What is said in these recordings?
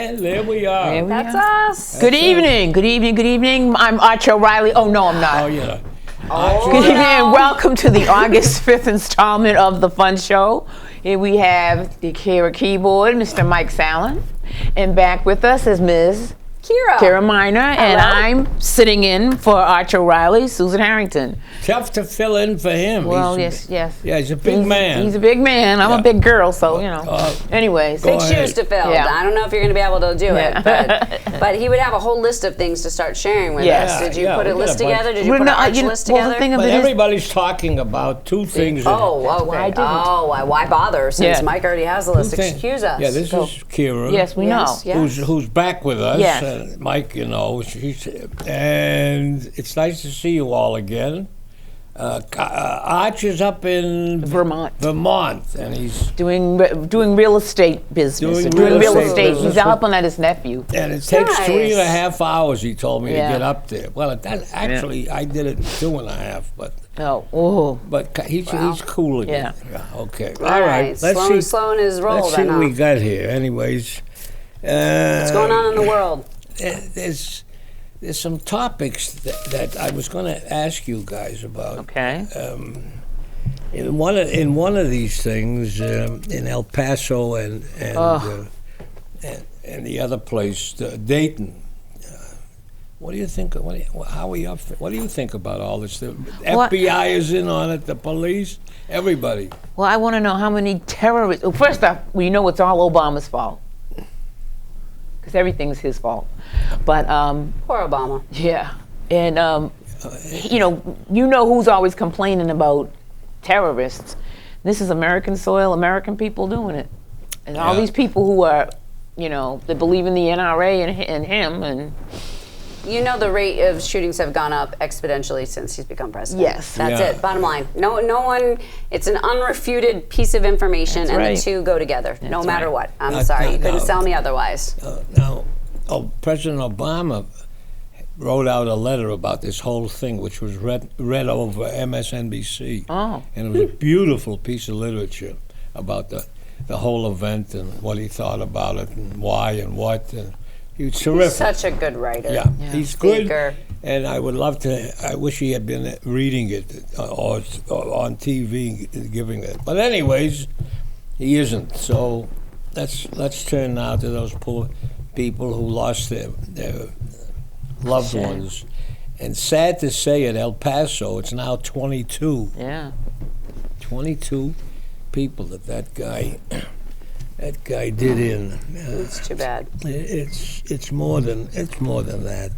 And there we are. There we That's are. us. Good evening. Good evening. Good evening. I'm Archer O'Reilly. Oh, no, I'm not. Oh, yeah. Good evening and welcome to the August 5th installment of The Fun Show. Here we have the Kira keyboard, Mr. Mike Sallin. And back with us is Ms. Kira Miner, and I'm sitting in for Archer O'Reilly, Susan Harrington. Tough to fill in for him. Well, yes. Yeah, he's a big man. He's a big man. I'm a big girl, so, you know. Anyways. Big shoes to fill. Yeah. I don't know if you're going to be able to do it, but he would have a whole list of things to start sharing with us. Did you put a list together? Did you put an arch list together? The thing of but it everybody's talking about two things. Why bother since Mike already has the list? Excuse us. Yeah, this is Kira. Yes, we know. Yes. Who's back with us. Yes. Mike, you know, and it's nice to see you all again. Arch is up in Vermont, and he's doing real estate business. Doing real estate He's business. helping out his nephew. And it takes Nice. 3.5 hours, he told me, to Yeah. get up there. Well, actually, I did it in 2.5, but he's cool again. Yeah. Okay. All All right. right. Let's see. Slowing his roll. Let's see what we got here. Anyways, What's going on in the world? There's some topics that I was going to ask you guys about. Okay. In one of these things, in El Paso and the other place, Dayton. What do you think? What do you think about all this? The FBI is in on it. The police, everybody. Well, I want to know how many terrorists. Well, first off, we know it's all Obama's fault because everything's his fault. But Poor Obama. yeah, and you know who's always complaining about terrorists. This is American soil, American people doing it, and all these people who are, they believe in the NRA and him and. You know the rate of shootings have gone up exponentially since he's become president. Yes. That's it. Bottom line. No one, it's an unrefuted piece of information. That's right. The two go together, no matter what. I'm Now- sorry. You now- couldn't sell me otherwise. President Obama wrote out a letter about this whole thing, which was read over MSNBC. Oh. And it was a beautiful piece of literature about the whole event and what he thought about it and why and what. And he was terrific. He's such a good writer. Yeah, he's good. Speaker. And I would love to. I wish he had been reading it or on TV giving it. But anyways, he isn't. So let's turn now to those poor people who lost their loved ones. And sad to say, at El Paso, it's now 22. Yeah. 22 people that guy did in. It's too bad. It's more than that.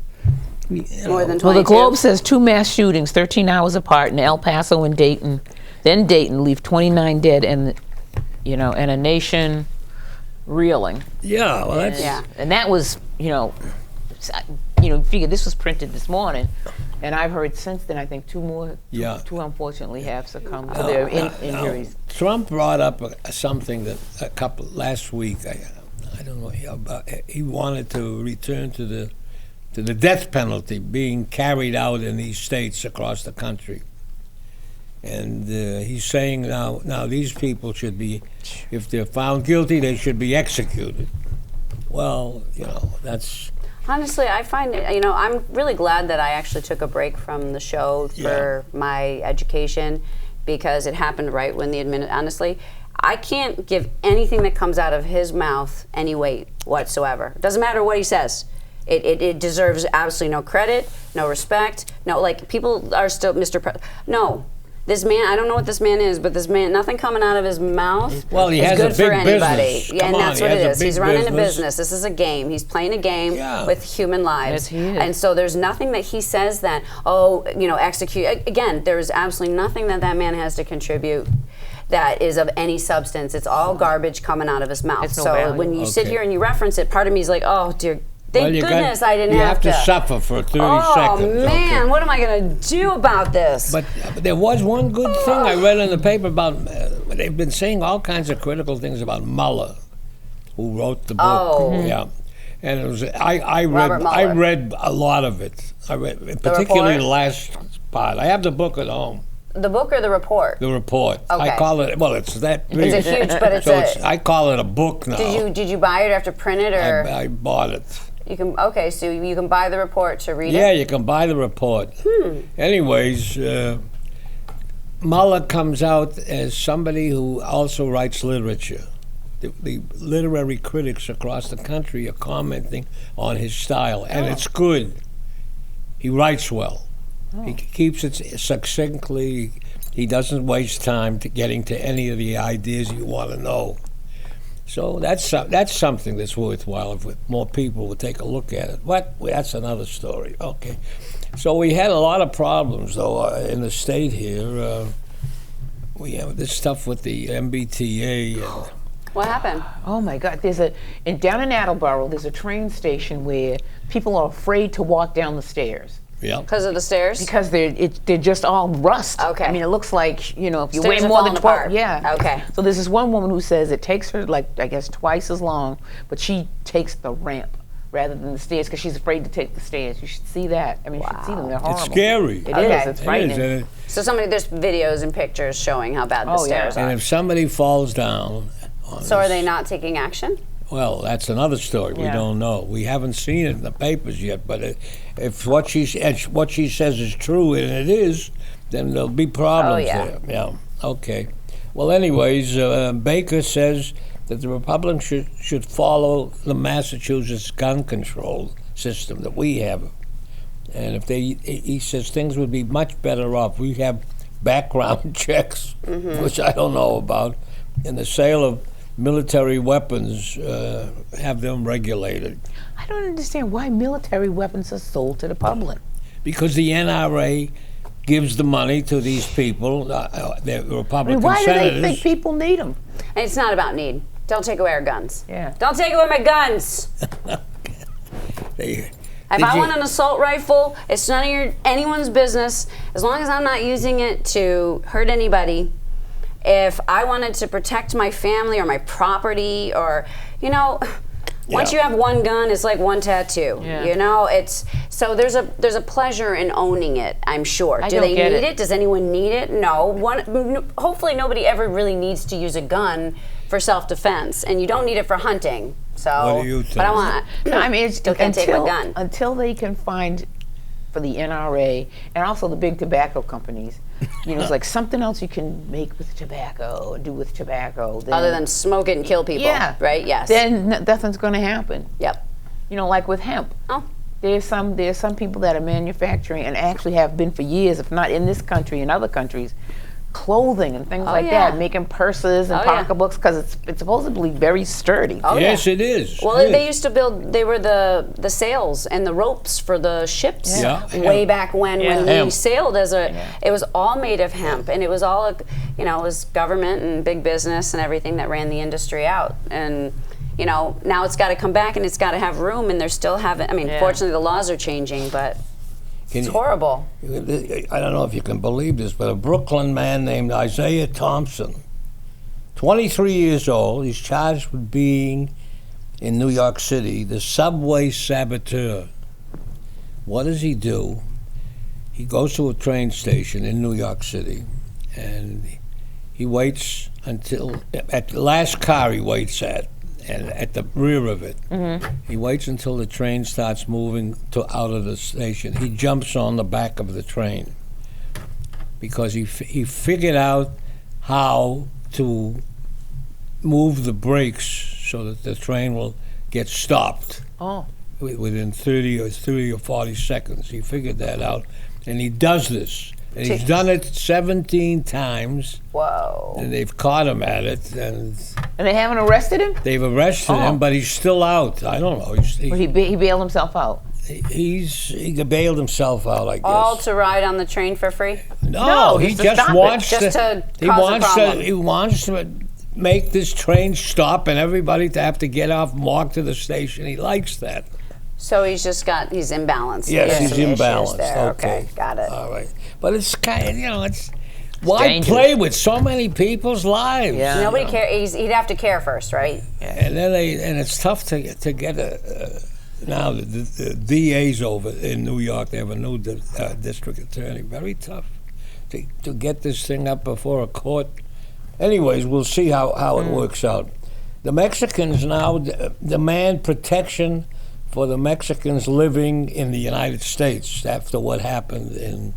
More than 22. Well, the Globe says 2 mass shootings, 13 hours apart in El Paso and Dayton. Then Dayton leave 29 dead and a nation reeling. Yeah, well, that's And that was, figure this was printed this morning, and I've heard since then, I think 2 more, two unfortunately have succumbed to their injuries. Trump brought up something that last week. I don't know. He wanted to return to the death penalty being carried out in these states across the country. And he's saying now these people should be, if they're found guilty, they should be executed. Well, that's. Honestly, I find I'm really glad that I actually took a break from the show for my education, because it happened right when honestly, I can't give anything that comes out of his mouth any weight whatsoever. It doesn't matter what he says. It deserves absolutely no credit, no respect. No, like, people are still no. This man, I don't know what this man is, but this man, nothing coming out of his mouth is good for anybody. Yeah, and that's what it is. He's running a business. This is a game. He's playing a game with human lives. Yes, he is. And so there's nothing that he says that, execute. Again, there is absolutely nothing that man has to contribute that is of any substance. It's all garbage coming out of his mouth. It's no So value. when you sit here and you reference it, part of me is like, oh, dear. Thank goodness I didn't you have to suffer for 30 seconds. Oh, man, what am I going to do about this? But there was one good thing I read in the paper about. They've been saying all kinds of critical things about Mueller, who wrote the book. Oh. Yeah, and it was I read a lot of it. I read particularly report? the last part. I have the book at home. The book or the report? The report. Okay. I call it. Well, it's that big. It's a huge, but it's I call it a book now. Did you buy it or have to print it, or I bought it. you can? Okay, so you can buy the report to read Yeah, it. you can buy the report. Anyways, Mueller comes out as somebody who also writes literature. The literary critics across the country are commenting on his style, and it's good. He writes well. He keeps it succinctly. He doesn't waste time getting to any of the ideas you want to know. So that's something that's worthwhile if more people would take a look at it. That's another story. Okay. So we had a lot of problems, though, in the state here. We have this stuff with the MBTA. What happened? Oh my God! Down in Attleboro, there's a train station where people are afraid to walk down the stairs Yeah. Because of the stairs? because they're just all rust. Okay. I mean, it looks like if you Stairs weigh are more than falling 12. apart. Yeah. Okay. So there's this one woman who says it takes her I guess twice as long, but she takes the ramp rather than the stairs because she's afraid to take the stairs. You should see that. I mean, you should see them. They're horrible. It's scary. It is. Okay. It's It frightening. is, So there's videos and pictures showing how bad the Oh, yeah. stairs and are. if somebody falls down, So are they not taking action? well, that's another story. We Yeah. don't know. We haven't seen it in the papers yet. But if what she says is true, and it is, then there'll be problems yeah. there. Yeah. Okay. Well, anyways, Baker says that the Republicans should follow the Massachusetts gun control system that we have, and he says things would be much better off. We have background checks, which I don't know about, and the sale of military weapons, have them regulated. I don't understand why military weapons are sold to the public. Because the NRA gives the money to these people, the I Republican mean, why do senators. they think people need them? And it's not about need. Don't take away our guns. Yeah. Don't take away my guns. They- If Did I you- want an assault rifle, it's none of anyone's business. As long as I'm not using it to hurt anybody. If I wanted to protect my family or my property, or once Yeah. you have one gun, it's like one tattoo. Yeah. It's so there's a pleasure in owning it. I'm sure. I Do don't they get need it. it? Does anyone need it? No. Hopefully nobody ever really needs to use a gun for self-defense, and you don't need it for hunting. So, What do you but I think? want. No, I mean, Still can't take my gun. until they can find for the NRA and also the big tobacco companies. It's like something else you can make with tobacco and do with tobacco. Then, Other than smoke it and kill people. yeah, Right? Yes. Then nothing's going to happen. Yep. Like with hemp. Oh. There's some people that are manufacturing and actually have been for years, if not in this country, in other countries, clothing and things like yeah. that, making purses and Oh, yeah. pocketbooks because it's supposedly very sturdy. Oh, yes, yeah. it is. Well, It they is. used to build. They were the sails and the ropes for the ships. Yeah. Way Hemp. back when we Hemp. sailed it was all made of hemp, and it was all it was government and big business and everything that ran the industry out. And now it's got to come back and it's got to have room, and they're still having. I mean, Yeah. fortunately the laws are changing, but Can it's you- horrible. I don't know if you can believe this, but a Brooklyn man named Isaiah Thompson, 23 years old, he's charged with being, in New York City, the subway saboteur. What does he do? He goes to a train station in New York City, and he waits until, at the last car he waits at, and at the rear of it, he waits until the train starts moving out of the station. He jumps on the back of the train because he figured out how to move the brakes so that the train will get stopped Oh. within 30 or 40 seconds. He figured that out, and he does this. And he's done it 17 times, Whoa. and they've caught him at it, and And they haven't arrested him? they've arrested Oh. him, but he's still out. I don't know. Or he bailed himself out? He bailed himself out, I guess. All to ride on the train for free? No, No, he just to just stop it. wants Just to he cause a wants problem. he wants to make this train stop and everybody to have to get off and walk to the station. He likes that. So he's imbalanced. Yes, There's he's some issues imbalanced. there. Okay, Got it. All right, but it's kind of it's why dangerous. play with so many people's lives? Yeah. Nobody cares. He'd have to care first, right? And then it's tough to get a. Now the DA's over in New York. They have a new district attorney. Very tough to get this thing up before a court. Anyways, we'll see how it works out. The Mexicans now demand protection for the Mexicans living in the United States after what happened in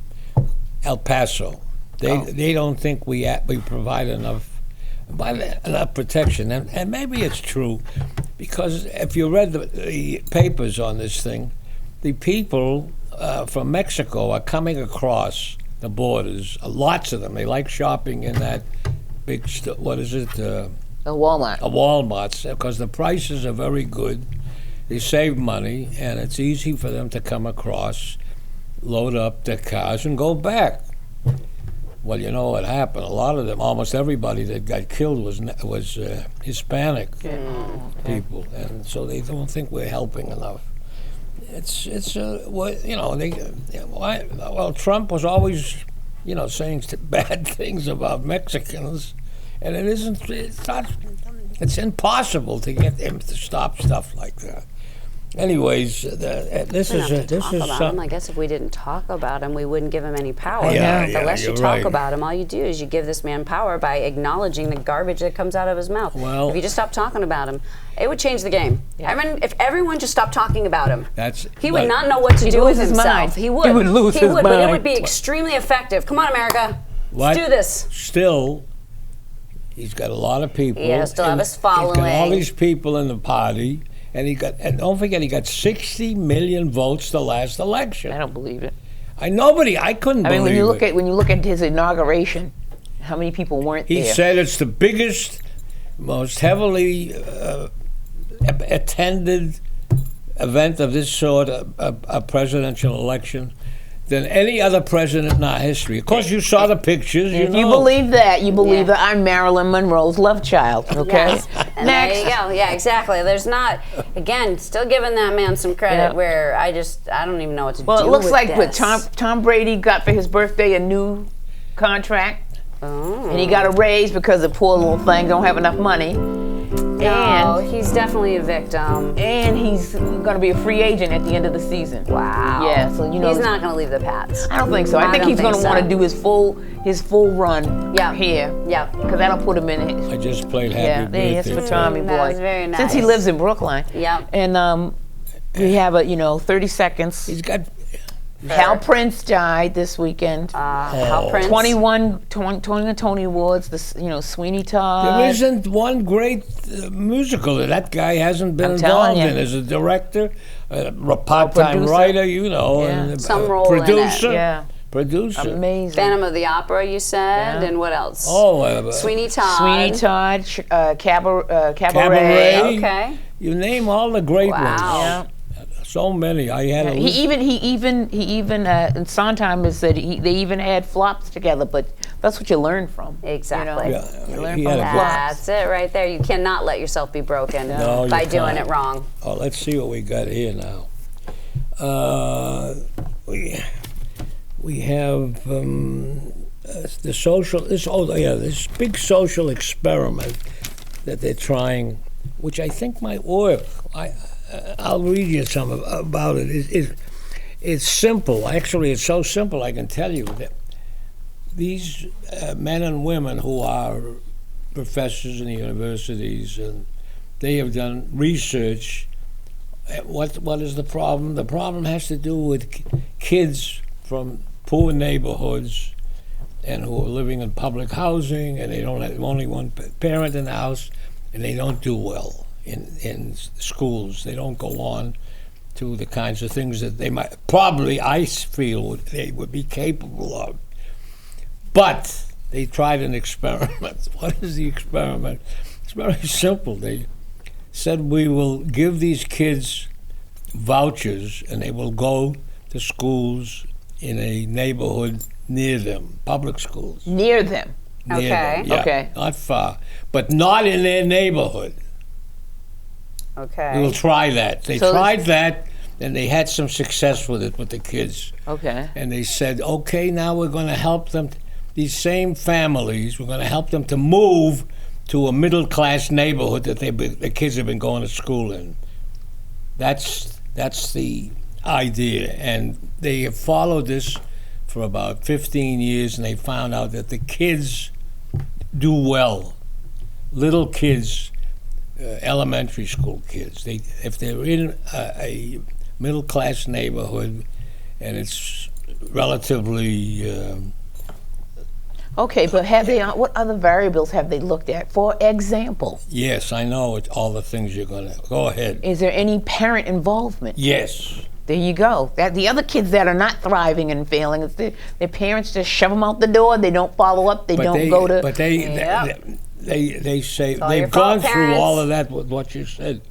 El Paso. They don't think we provide enough protection, and maybe it's true, because if you read the papers on this thing, the people from Mexico are coming across the borders. Lots of them. They like shopping in that big what is it? A Walmart. A Walmart's, because the prices are very good. They save money, and it's easy for them to come across, load up their cars, and go back. Well, you know what happened. A lot of them, almost everybody that got killed was Hispanic people, and so they don't think we're helping enough. Trump was always, saying bad things about Mexicans, and it's impossible to get him to stop stuff like that. Anyways, this is something. I guess if we didn't talk about him, we wouldn't give him any power. Yeah, The less you you're talk right. about him, all you do is you give this man power by acknowledging the garbage that comes out of his mouth. Well- if you just stop talking about him, it would change the game. I mean, if everyone just stopped talking about him, he would not know what to do with lose his himself. mind. He would. He would lose his But it mind. would be extremely effective. Come on, America. Let's do this. Still, he's got a lot of people. Yeah, still have his He's got all following. these people in the party, and don't forget, he got 60 million votes the last election. I don't believe it. I couldn't I believe mean, when it. you look at his inauguration, how many people weren't He there? said it's the biggest, most heavily attended event of this sort, a presidential election, than any other president in our history. Of course, you saw the pictures. If you believe that, you believe that I'm Marilyn Monroe's love child. Okay. Yes. And Next. there you go. Yeah, exactly. There's not, again, still giving that man some credit Yeah. where I don't even know what to do Well, it looks with like this. what Tom Brady got for his birthday a new contract, and he got a raise because the poor little thing don't have enough money. No, he's definitely a victim. And he's going to be a free agent at the end of the season. Wow. Yeah, so he's not going to leave the Pats. I don't think so. I think he's going to want to do his full run here. Yeah. Because that'll put him in. I just played Happy Yeah, Birthday. that's for Tommy That boy. was very nice. Since he lives in Brookline. Yep. And we have 30 seconds. He's got Hal Prince died this weekend. Hal Prince. 21 Tony Awards. Sweeney Todd. There isn't one great musical that guy hasn't been I'm telling involved in you. as a director, a part-time producer. writer, Yeah. and Some role in it. producer. Yeah. Producer. Amazing. Phantom of the Opera, you said, Yeah. and what else? Oh, Sweeney Todd. Sweeney Todd, Cabaret. Cabaret. Okay. You name all the great Wow. ones. Yeah. So many. I had a He list. even in Sondheim has said they even had flops together, but that's what you learn from. Exactly. Yeah, You learn he from had the a flops. That's it right there. You cannot let yourself be broken No, you by doing can't. it wrong. Oh, let's see what we got here now. We have the social. This big social experiment that they're trying, which I think might work. I'll read you some about it. It's simple. Actually, it's so simple. I can tell you that these men and women who are professors in the universities, and they have done research. What is the problem? The problem has to do with kids from poor neighborhoods and who are living in public housing, and they don't have only one parent in the house, and they don't do well in schools. They don't go on to the kinds of things that they might probably, I feel, they would be capable of. But they tried an experiment. What is the experiment? It's very simple. They said, we will give these kids vouchers and they will go to schools in a neighborhood near them, public schools. Near them. Near Okay. them, yeah, Okay. not far, but not in their neighborhood. Okay. We will try that. They So- tried that, and they had some success with it with the kids. Okay. And they said, okay, now we're going to help them, these same families, we're going to help them to move to a middle-class neighborhood that the kids have been going to school in. That's the idea, and they have followed this for about 15 years, and they found out that the kids do well. Little kids, elementary school kids, if they're in a middle-class neighborhood and it's relatively Okay, but have they? What other variables have they looked at? For example, yes, I know it's all the things you're going to go ahead. is there any parent involvement? Yes. There you go. That the other kids that are not thriving and failing, it's their parents just shove them out the door. They don't follow up. They don't go to. But they say all your they've gone fault, through parents. all of that with what you said,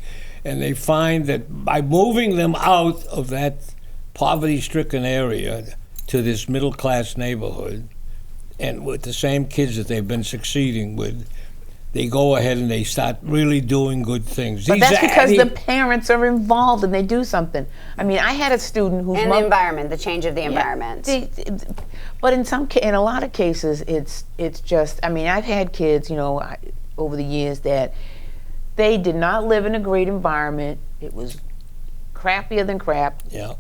and they find that by moving them out of that poverty-stricken area to this middle-class neighborhood, and with the same kids that they've been succeeding with, they go ahead and they start really doing good things. But that's because the parents are involved and they do something. I mean, I had a student whose And the mother. environment, the change of the environment. But in a lot of cases, it's just. I mean, I've had kids, over the years that they did not live in a great environment. It was crappier than crap. Yeah.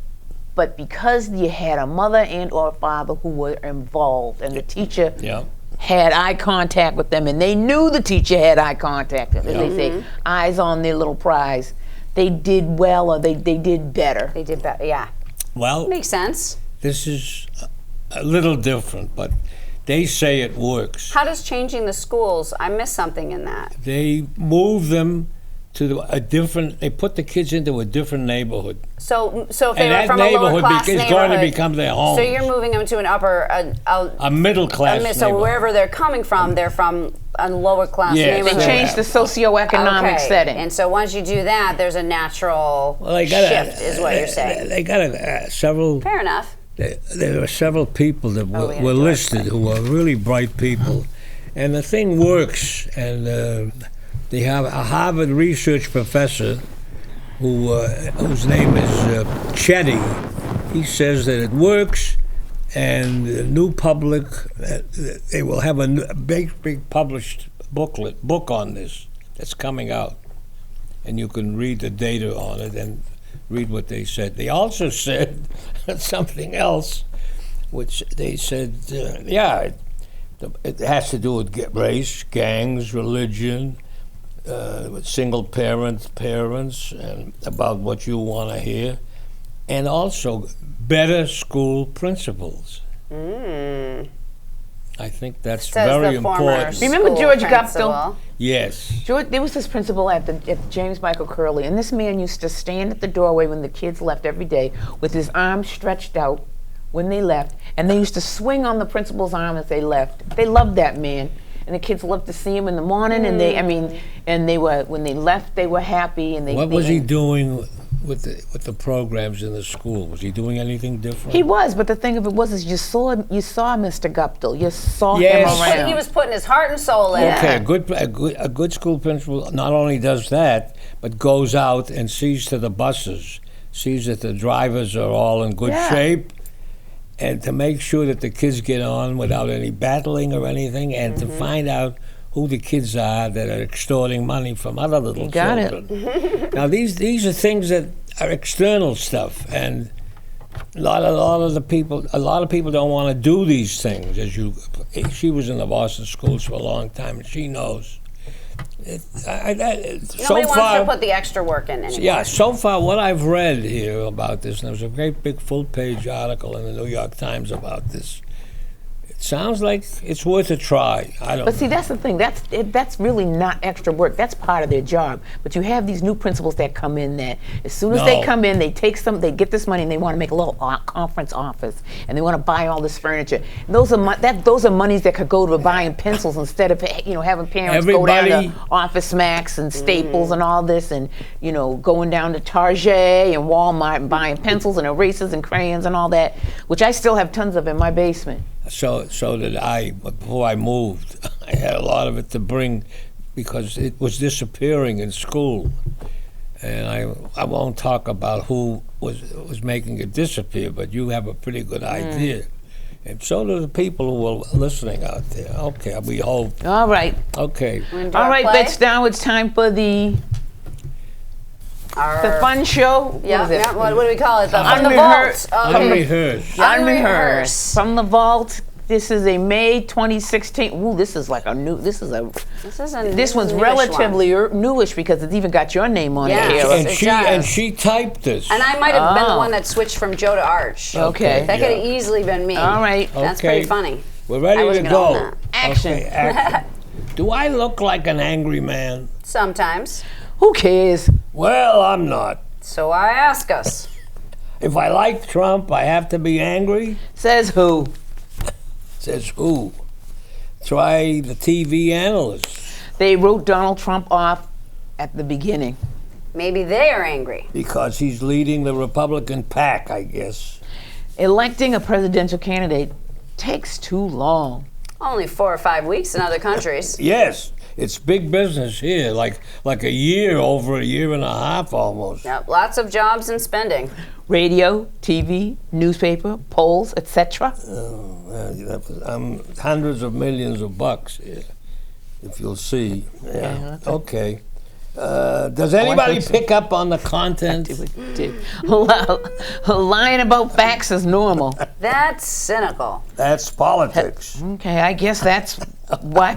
But because you had a mother and or a father who were involved, and the teacher Yeah. had eye contact with them, and they knew the teacher had eye contact, as they say, eyes on their little prize, they did well, or they did better. They did better, yeah. Well, Makes sense. this is a little different, but they say it works. How does changing the schools, I missed something in that. They move them to a different. They put the kids into a different neighborhood. So if they And were that from a lower neighborhood class is neighborhood, going to become their home. So you're moving them to an upper, A middle class. so wherever they're coming from, they're from a lower class Yes. They neighborhood. changed the socioeconomic Okay. setting. And so once you do that, there's a natural Well, they got shift, is what you're saying. They got several. Fair enough. There are several people that Oh, yeah, were George. listed who are really bright people, and the thing works. And they have a Harvard research professor whose name is Chetty. He says that it works, and the new public they will have a big published book on this that's coming out, and you can read the data on it and read what they said. They also said something else, which they said, it has to do with race, gangs, religion, with single parents, and about what you want to hear, and also better school principals. I think that's Says very the former important. Remember school George principal. Guptill? Yes. George, there was this principal at James Michael Curley, and this man used to stand at the doorway when the kids left every day with his arms stretched out when they left, and they used to swing on the principal's arm as they left. They loved that man, and the kids loved to see him in the morning, and they were when they left, they were happy, and they. What was he doing with the programs in the school? Was he doing anything different? He was, but the thing of it was, you saw Mr. Guptill. You saw Yes. him around. He was putting his heart and soul in Okay, it. a good school principal not only does that, but goes out and sees to the buses, sees that the drivers are all in good Yeah. shape, and to make sure that the kids get on without any battling or anything, and to find out who the kids are that are extorting money from other little You got it. children. Now these are things that are external stuff, and a lot of people don't want to do these things. She was in the Boston schools for a long time, and she knows. Nobody So wants far, to put the extra work in anymore. yeah, so far what I've read here about this, and there was a great big full-page article in the New York Times about this. It sounds like it's worth a try. I don't But see, know. that's the thing. That's really not extra work. That's part of their job. But you have these new principals that come in that as soon as they No. come in, they get this money and they want to make a little conference office and they want to buy all this furniture. Those are monies that could go to buying pencils instead of having parents go down Everybody- to Office Max and Staples and all this, and going down to Target and Walmart and buying pencils and erasers and crayons and all that, which I still have tons of in my basement. So did I. But before I moved, I had a lot of it to bring because it was disappearing in school. And I won't talk about who was making it disappear, but you have a pretty good idea. And so do the people who are listening out there. Okay, we hope. All right. Okay. Wanna do All our right, play? now it's time for the The fun show. Yeah, What is it? yeah, what do we call it? From the Unrehearsed. vault. Unrehearsed. Unrehearsed. From the vault. This is a May 2016. Ooh, this is like a new. This one's relatively newish because it's even got your name on Yeah. it. Kara. And It she does. and she typed this. And I might have been the one that switched from Joe to Arch. Okay. That could have easily been me. All right. That's Okay. pretty funny. We're ready I to wasn't gonna own go. that. Action. Okay, action. Do I look like an angry man? Sometimes. Who cares? Well, I'm not. So I ask us. If I like Trump, I have to be angry? Says who? Says who? Try the TV analysts. They wrote Donald Trump off at the beginning. Maybe they are angry. Because he's leading the Republican pack, I guess. Electing a presidential candidate takes too long. Only 4 or 5 weeks in other countries. Yes, it's big business here, like a year, over a year and a half almost. Yep, lots of jobs and spending. Radio, TV, newspaper, polls, etc. Hundreds of millions of bucks here, if you'll see. Yeah. Okay. Does anybody think so. pick up on the content? Lying about facts is normal. That's cynical. That's politics. Okay, I guess that's why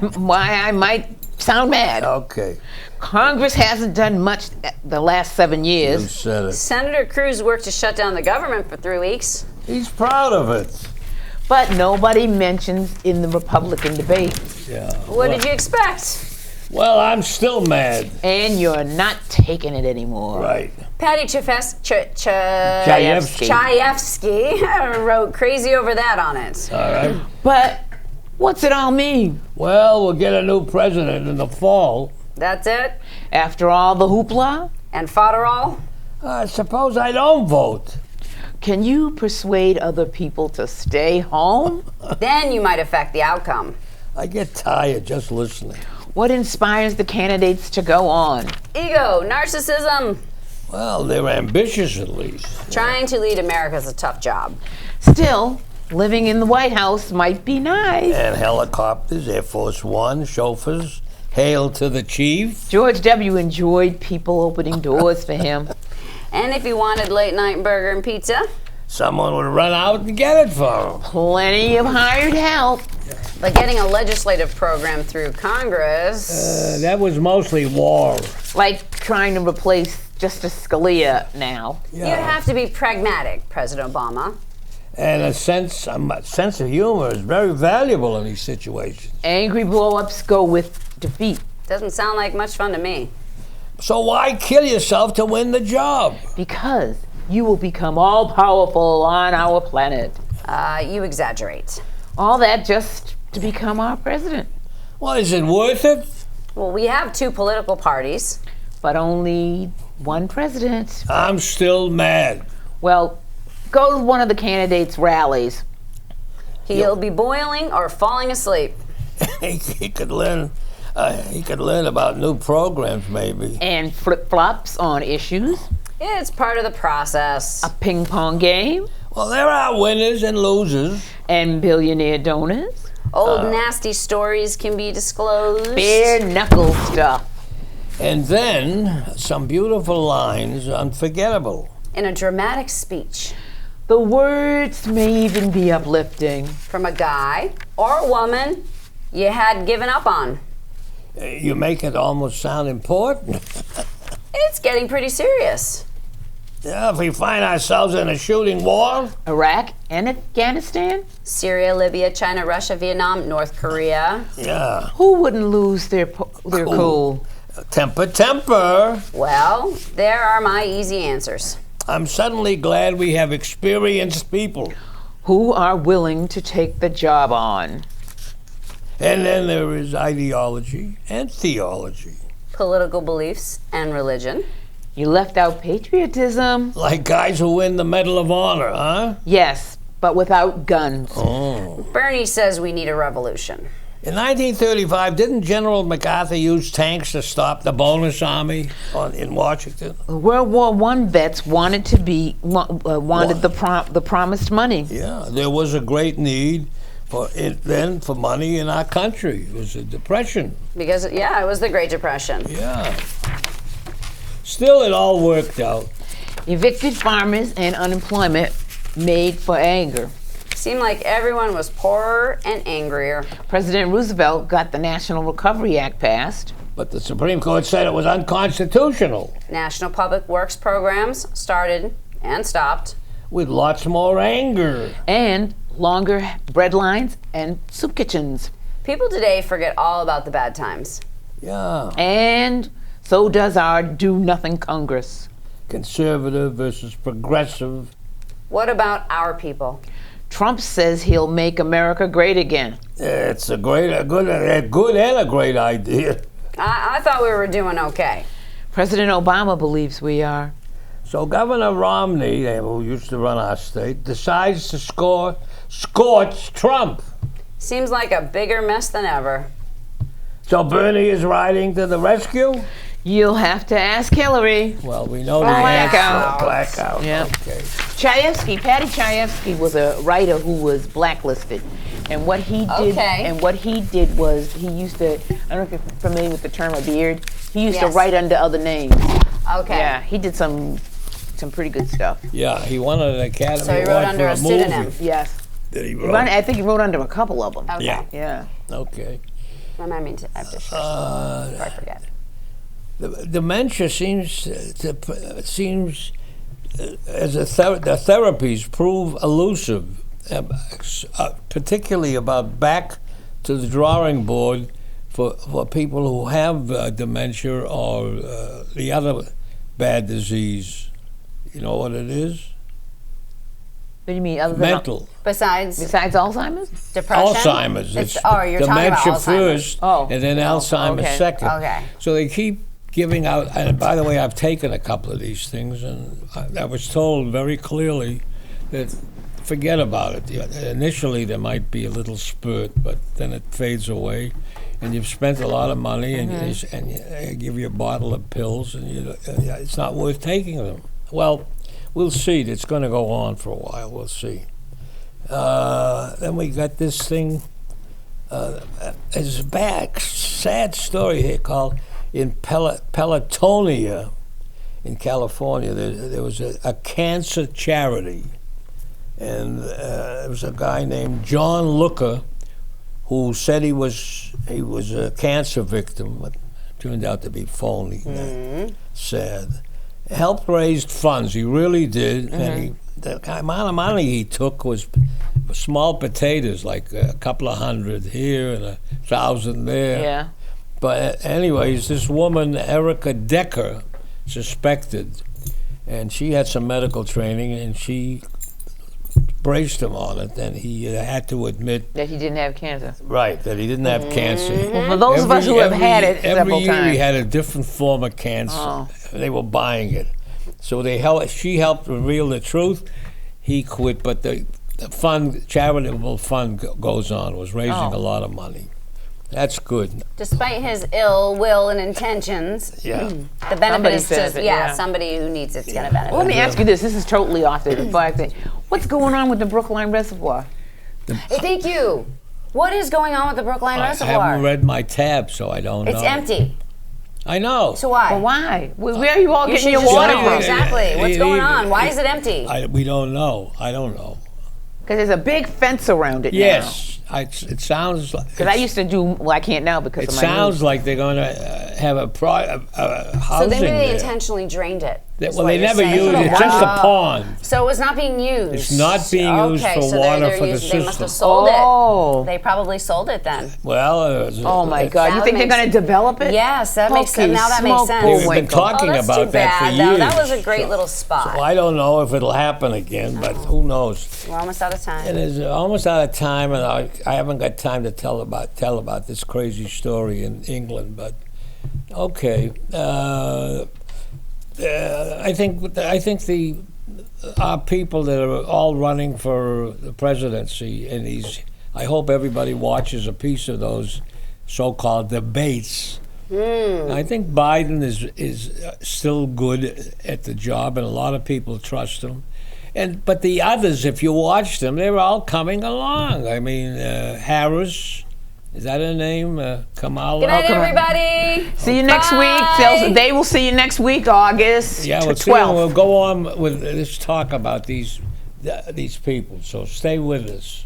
I might sound mad. Okay. Congress hasn't done much the last 7 You years. said it. Senator Cruz worked to shut down the government for 3 weeks. He's proud of it. But nobody mentions in the Republican debate. Yeah. What did you expect? Well, I'm still mad. And you're not taking it anymore. Right. Patty Chayefsky. Chayefsky wrote crazy over that on it. All right. But what's it all mean? Well, we'll get a new president in the fall. That's it? After all the hoopla? And Fodderall? Suppose I don't vote. Can you persuade other people to stay home? Then you might affect the outcome. I get tired just listening. What inspires the candidates to go on? Ego, narcissism. Well, they're ambitious at least. Trying to lead America is a tough job. Still, living in the White House might be nice. And helicopters, Air Force One, chauffeurs, hail to the chief. George W. enjoyed people opening doors for him. And if he wanted late night burger and pizza, Someone would run out and get it for him. Plenty of hired help. like getting a legislative program through Congress. That was mostly war. Like trying to replace Justice Scalia now. You have to be pragmatic, President Obama. And a sense of humor is very valuable in these situations. Angry blow-ups go with defeat. Doesn't sound like much fun to me. So why kill yourself to win the job? Because you will become all-powerful on our planet. You exaggerate. All that just to become our president. Well, is it worth it? Well, we have two political parties. But only one president. I'm still mad. Well, go to one of the candidates' rallies. He'll be boiling or falling asleep. He could learn. He could learn about new programs, maybe. And flip-flops on issues. It's part of the process. A ping-pong game. Well, there are winners and losers. And billionaire donors. Old nasty stories can be disclosed. Bare knuckle stuff. And then some beautiful lines, unforgettable. In a dramatic speech The words may even be uplifting. from a guy or a woman you had given up on. You make it almost sound important. It's getting pretty serious. Yeah, if we find ourselves in a shooting war, Iraq and Afghanistan? Syria, Libya, China, Russia, Vietnam, North Korea. yeah, Who wouldn't lose their cool? temper. Well, there are my easy answers. I'm suddenly glad we have experienced people. Who are willing to take the job on? And then there is ideology and theology. Political beliefs and religion. You left out patriotism. Like guys who win the Medal of Honor, huh? Yes, but without guns. Bernie says we need a revolution. In 1935, didn't General MacArthur use tanks to stop the bonus army in Washington? World War I vets wanted to be wanted the promised money. Yeah, there was a great need for money in our country. It was a depression. Because, yeah, it was the Great Depression. Yeah. Still, it all worked out. Evicted farmers and unemployment made for anger. Seemed like everyone was poorer and angrier. President Roosevelt got the National Recovery Act passed. But the Supreme Court said it was unconstitutional, National Public Works programs started and stopped. with lots more anger. And longer bread lines and soup kitchens. People today forget all about the bad times. Yeah. And so does our do-nothing Congress. Conservative versus progressive. What about our people? Trump says he'll make America great again. It's a good and a great idea. I thought we were doing okay. President Obama believes we are. So Governor Romney, who used to run our state, decides to scorch Trump. Seems like a bigger mess than ever. So Bernie is riding to the rescue? You'll have to ask Hillary. Well, we know the Blackout. answer. Blackout. Yeah. Okay. Patty Chayefsky was a writer who was blacklisted. And what he did was he used to, I don't know if you're familiar with the term a beard, he used to Yes. write under other names. Okay. Yeah, he did some pretty good stuff. Yeah, he won an Academy So he Award wrote for under a a pseudonym. movie. Yes. That he I think he wrote under a couple of them. Okay. Yeah. Yeah. Okay. Remind me to after before I forget. The dementia seems as the therapies prove elusive, particularly about back to the drawing board for people who have dementia or the other bad disease. You know what it is? What do you mean? Other than Mental. Besides Alzheimer's? depression? Alzheimer's. You're talking about dementia Alzheimer's. first, Oh. and then Alzheimer's okay. second. Okay. So they keep giving out. And by the way, I've taken a couple of these things, and I was told very clearly that forget about it. Initially, there might be a little spurt, but then it fades away, and you've spent a lot of money, and you give you a bottle of pills, and it's not worth taking them. Well, we'll see. It's going to go on for a while. We'll see. Then we got this thing. There's a sad story here called in Pelotonia in California. There was a cancer charity. And there was a guy named John Looker who said he was a cancer victim, but turned out to be phony. Sad. Helped raise funds. He really did. And the amount of money he took was small potatoes, like a couple of hundred here and 1,000 there. Yeah. But anyways, this woman, Erica Decker, suspected, and she had some medical training, and she braced him on it, and he had to admit, That he didn't have cancer. right, that he didn't have cancer. Well, for those of us who have had it several every year times. he had a different form of cancer. Oh. They were buying it. So she helped reveal the truth. He quit, but the charitable fund goes on, was raising a lot of money. That's good. Despite his ill will and intentions, Yeah. the benefit Somebody's is just, benefit, yeah. somebody who needs it's going to benefit. Well, let me ask you this. This is totally off the fact that what's going on with the Brookline Reservoir? Hey, thank you. What is going on with the Brookline I Reservoir? haven't read my tab, so I don't know. It's empty. I know. So why? Well, why? Where are you all You getting should your just water know from? exactly. What's going on? Why is it empty? We don't know. I don't know. Because there's a big fence around it Yes, it sounds like. Because I used to do, well, I can't now because It of my sounds knee. like they're going to have a So housing maybe they there. intentionally drained it. is Well, what they you're never saying. used it. It's just a Oh. pond. So it was not being used. It's not being used Okay, for so water they're for the They must system. have sold Oh. it. They probably sold it then. Well, Oh my God! Now You it think they're makes- going to develop it? Yes, that makes sense. Holy Now that makes smoke, sense. boy. We've been talking Oh, that's about too that for bad, years. though. That was a great little spot. So I don't know if it'll happen again, but who knows? We're almost out of time. It is almost out of time, and I haven't got time to tell about this crazy story in England. But okay, I think our people that are all running for the presidency, and I hope everybody watches a piece of those so-called debates. I think Biden is still good at the job, and a lot of people trust him. But the others, if you watch them, they're all coming along. I mean, Harris, Is that her name? Kamala? Good night, come on. everybody. See you next Bye. week. They will see you next week, August Yeah, we'll 12th. We'll go on with this talk about these people. So stay with us.